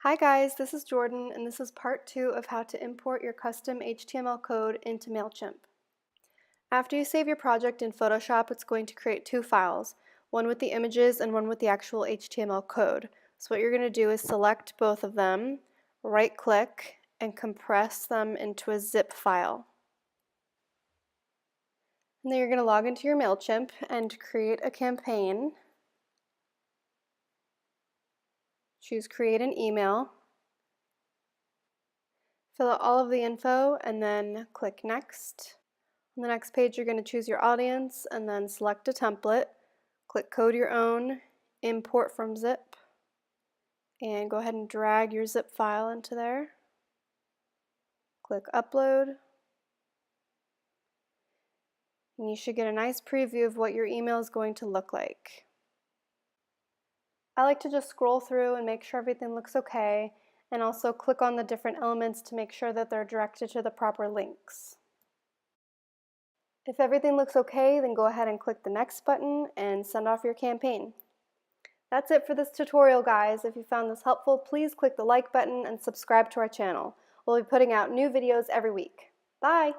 Hi guys, this is Jordan and this is part 2 of how to import your custom HTML code into Mailchimp. After you save your project in Photoshop, it's going to create two files, one with the images and one with the actual HTML code. So what you're going to do is select both of them, right click, and compress them into a zip file. And then you're going to log into your Mailchimp and create a campaign. Choose create an email. Fill out all of the info and then click next. On the next page, you're going to choose your audience and then select a template. Click code your own, import from zip, and go ahead and drag your zip file into there. Click upload. And you should get a nice preview of what your email is going to look like. I like to just scroll through and make sure everything looks okay, and also click on the different elements to make sure that they're directed to the proper links. If everything looks okay, then go ahead and click the next button and send off your campaign. That's it for this tutorial, guys. If you found this helpful, please click the like button and subscribe to our channel. We'll be putting out new videos every week. Bye!